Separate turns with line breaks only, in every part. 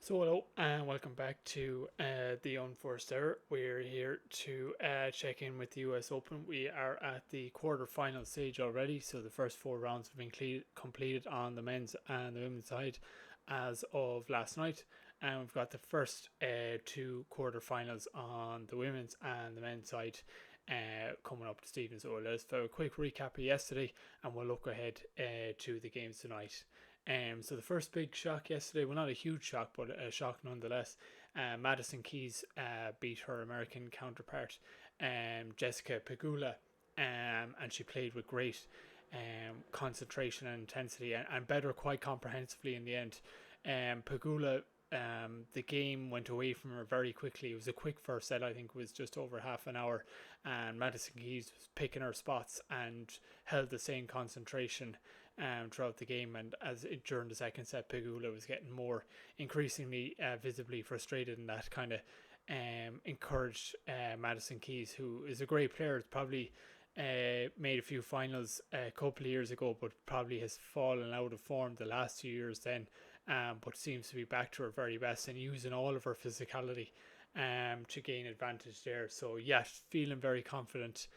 So hello and welcome back to the Unforced Error. We're here to check in with the US Open. We are at the quarter-final stage already, so the first four rounds have been completed on the men's and the women's side as of last night. And we've got the first two quarter-finals on the women's and the men's side coming up to Stephen. So let's do a quick recap of yesterday and we'll look ahead to the games tonight. So the first big shock yesterday, well, not a huge shock, but a shock nonetheless. Madison Keys beat her American counterpart, Jessica Pegula, and she played with great concentration and intensity and better quite comprehensively in the end. Pegula, the game went away from her very quickly. It was a quick first set, I think it was just over half an hour, and Madison Keys was picking her spots and held the same concentration throughout the game. And during the second set, Pegula was getting more increasingly visibly frustrated, and that kind of encouraged Madison Keys, who is a great player. It's probably made a few finals a couple of years ago, but probably has fallen out of form the last 2 years then, but seems to be back to her very best and using all of her physicality to gain advantage there. So yeah, feeling very confident.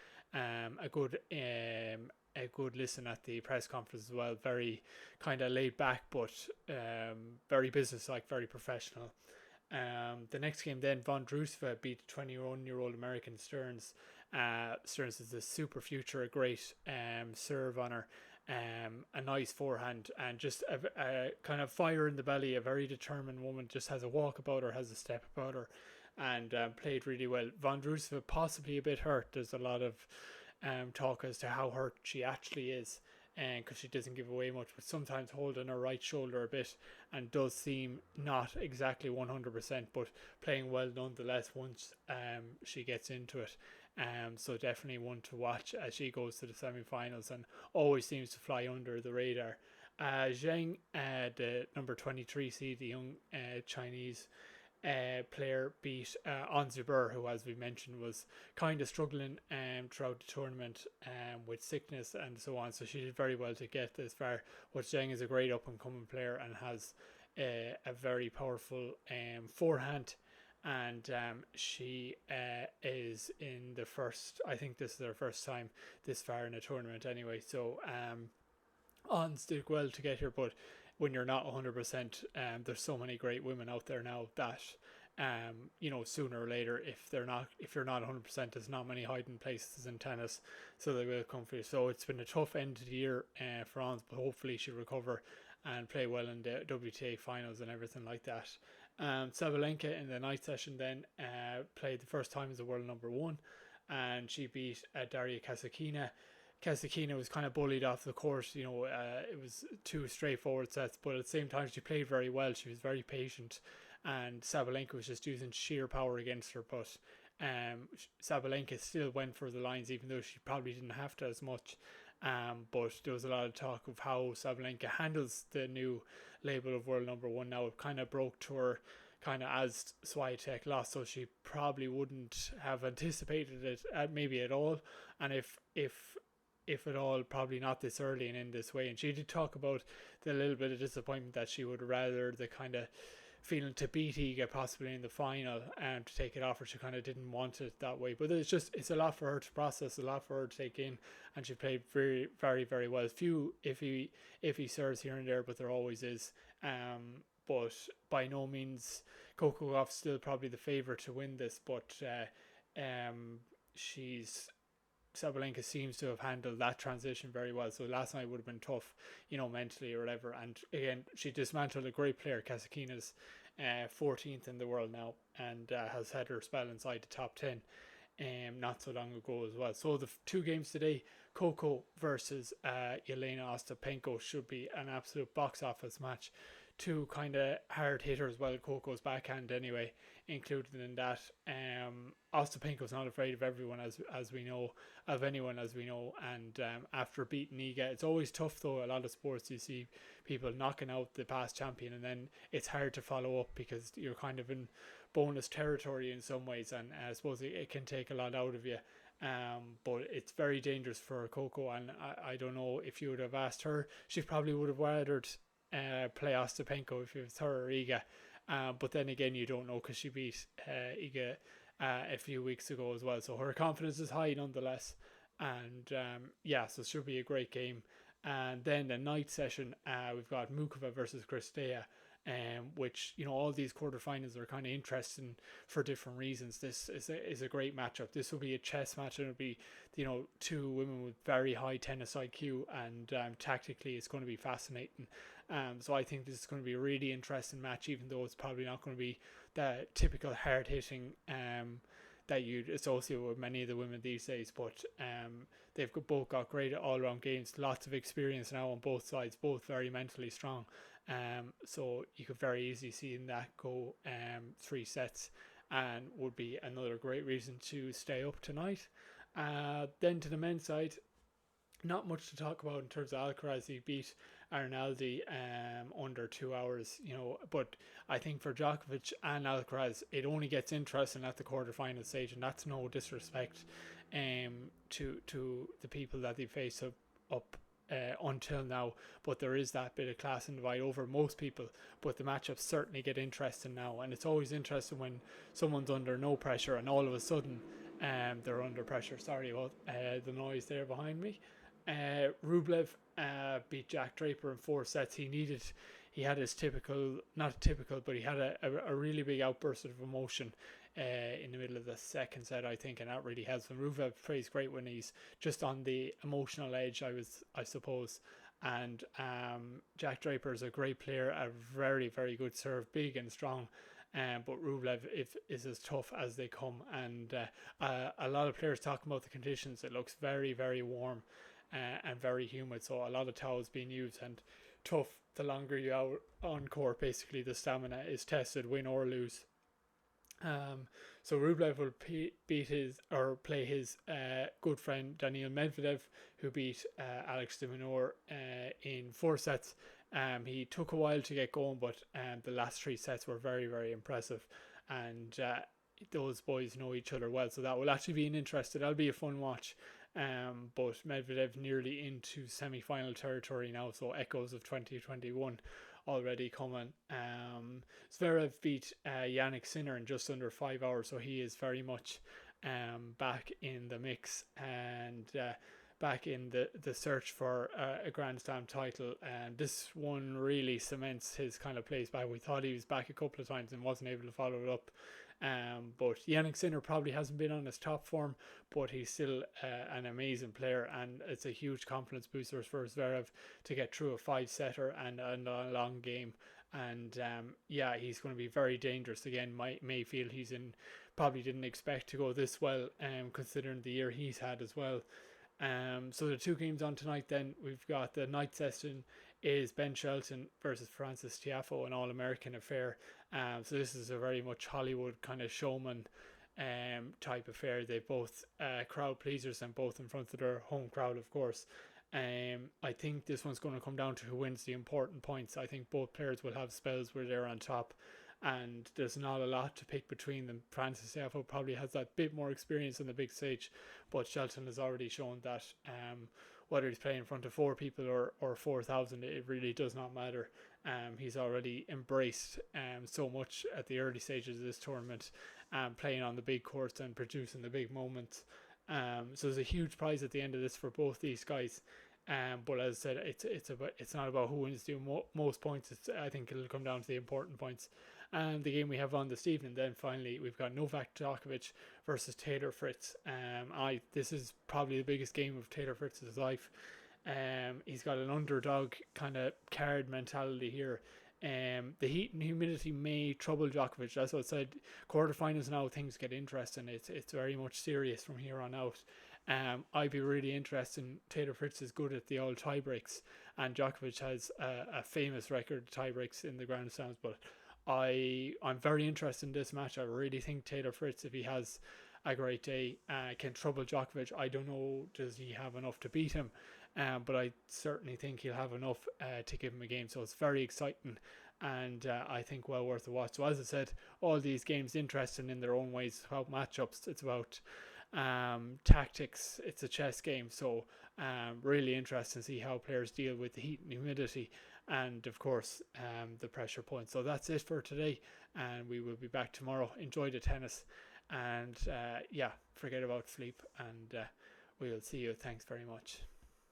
A good listen at the press conference as well. Very kind of laid back, but very businesslike, very professional. The next game then, Von Drusova beat 21-year-old American Stearns. Stearns is a super future, a great serve on her, a nice forehand, and just a kind of fire in the belly, a very determined woman, just has a walk about her, has a step about her, and played really well. Von Drusova possibly a bit hurt. There's a lot of talk as to how hurt she actually is, and because she doesn't give away much, but sometimes holding her right shoulder a bit, and does seem not exactly 100%, but playing well nonetheless once she gets into it. So definitely one to watch as she goes to the semi-finals and always seems to fly under the radar. Zheng, the number 23 seed, the young Chinese player, beat On Zuber, who, as we mentioned, was kind of struggling throughout the tournament with sickness and so on. So she did very well to get this far. But Zheng is a great up and coming player and has a very powerful forehand. And she is in the first, I think this is her first time this far in a tournament anyway. So Ons did well to get here, but when you're not 100%, there's so many great women out there now that sooner or later, if you're not 100%, there's not many hiding places in tennis, so they will come for you. So it's been a tough end of the year for Ons, but hopefully she'll recover and play well in the WTA finals and everything like that. Sabalenka in the night session then played the first time as a world number one, and she beat Daria Kasatkina. Kasatkina was kind of bullied off the court. It was two straightforward sets, but at the same time she played very well. She was very patient, and Sabalenka was just using sheer power against her. But Sabalenka still went for the lines, even though she probably didn't have to as much. But there was a lot of talk of how Sabalenka handles the new label of world number one now. It kind of broke to her kind of as Swiatek lost, so she probably wouldn't have anticipated it maybe at all. And if at all, probably not this early and in this way. And she did talk about the little bit of disappointment that she would rather the kind of feeling to beat Iga possibly in the final and to take it off her. She kind of didn't want it that way, but it's a lot for her to process, a lot for her to take in, and she played very, very, very well. Few iffy serves here and there, but there always is. But by no means, Coco Gauff's still probably the favourite to win this, but Sabalenka seems to have handled that transition very well. So last night would have been tough, mentally or whatever. And again, she dismantled a great player. Kasatkina's 14th in the world now, and has had her spell inside the top 10 not so long ago as well. So the two games today, Coco versus Yelena Ostapenko, should be an absolute box office match. Two kind of hard hitters. Well, Coco's backhand anyway included in that. Ostapenko's not afraid of everyone, as we know, of anyone, as we know. And after beating Iga, it's always tough though. A lot of sports you see people knocking out the past champion, and then it's hard to follow up because you're kind of in bonus territory in some ways, and I suppose it can take a lot out of you. But it's very dangerous for Coco, and I don't know, if you would have asked her, she probably would have rathered play Ostapenko if it was her or Iga. But then again, you don't know because she beat Iga a few weeks ago as well. So her confidence is high nonetheless. And so it should be a great game. And then the night session, we've got Mukova versus Kristea, which, all these quarterfinals are kind of interesting for different reasons. This is a great matchup. This will be a chess match, and it'll be, two women with very high tennis IQ, and tactically it's going to be fascinating. So I think this is going to be a really interesting match, even though it's probably not going to be the typical hard hitting that you'd associate with many of the women these days. But they've both got great all-round games, lots of experience now on both sides, both very mentally strong. So you could very easily see that go 3 sets, and would be another great reason to stay up tonight. Then to the men's side, not much to talk about in terms of Alcaraz. He beat Arnaldi under 2 hours, but I think for Djokovic and Alcaraz, it only gets interesting at the quarterfinal stage, and that's no disrespect to the people that they face up until now, but there is that bit of class and divide over most people. But the matchups certainly get interesting now, and it's always interesting when someone's under no pressure and all of a sudden they're under pressure. Sorry about the noise there behind me. Rublev beat Jack Draper in 4 sets. He had his typical, not typical, but he had a really big outburst of emotion in the middle of the second set, I think, and that really helps him. Rublev plays great when he's just on the emotional edge, I suppose. And Jack Draper is a great player, a very, very good serve, big and strong. But Rublev is as tough as they come. And a lot of players talking about the conditions. It looks very, very warm and very humid. So a lot of towels being used, and tough. The longer you're out on court, basically the stamina is tested, win or lose. So Rublev will play his good friend Daniil Medvedev, who beat Alex de Minaur in 4 sets. He took a while to get going, but the last 3 sets were very, very impressive, and those boys know each other well, so that will actually be that'll be a fun watch. But Medvedev nearly into semi-final territory now, so echoes of 2021 already coming. Zverev beat Yannick Sinner in just under 5 hours, so he is very much back in the mix, and back in the search for a Grand Slam title. And this one really cements his kind of place back. We thought he was back a couple of times and wasn't able to follow it up. But Yannick Sinner probably hasn't been on his top form, but he's still an amazing player, and it's a huge confidence booster for Zverev to get through a 5-setter and a long game. And he's going to be very dangerous again. May feel probably didn't expect to go this well, considering the year he's had as well. So the 2 games on tonight, then we've got the night session is Ben Shelton versus Frances Tiafoe, an All-American affair. So this is a very much Hollywood kind of showman type affair. They both crowd pleasers, and both in front of their home crowd, of course. I think this one's going to come down to who wins the important points. I think both players will have spells where they're on top, and there's not a lot to pick between them. Frances Tiafoe probably has that bit more experience on the big stage, but Shelton has already shown that whether he's playing in front of 4 people or 4,000, it really does not matter. He's already embraced so much at the early stages of this tournament, playing on the big courts and producing the big moments. So there's a huge prize at the end of this for both these guys. But as I said, it's not about who wins the most points. I think it'll come down to the important points. And the game we have on this evening, then finally, we've got Novak Djokovic versus Taylor Fritz. This is probably the biggest game of Taylor Fritz's life. He's got an underdog kind of card mentality here. The heat and humidity may trouble Djokovic. That's what I said. Quarterfinals now, things get interesting. It's very much serious from here on out. I'd be really interested. Taylor Fritz is good at the old tie breaks, and Djokovic has a famous record of tie breaks in the Grand Slams. But I'm very interested in this match. I really think Taylor Fritz, if he has a great day, can trouble Djokovic. I don't know, does he have enough to beat him? But I certainly think he'll have enough to give him a game. So it's very exciting, and I think well worth a watch. So as I said, all these games interesting in their own ways. It's about matchups. It's about tactics. It's a chess game. So really interesting to see how players deal with the heat and humidity. and of course the pressure points. So that's it for today, and we will be back tomorrow. Enjoy the tennis, and forget about sleep, and we'll see you. Thanks very much.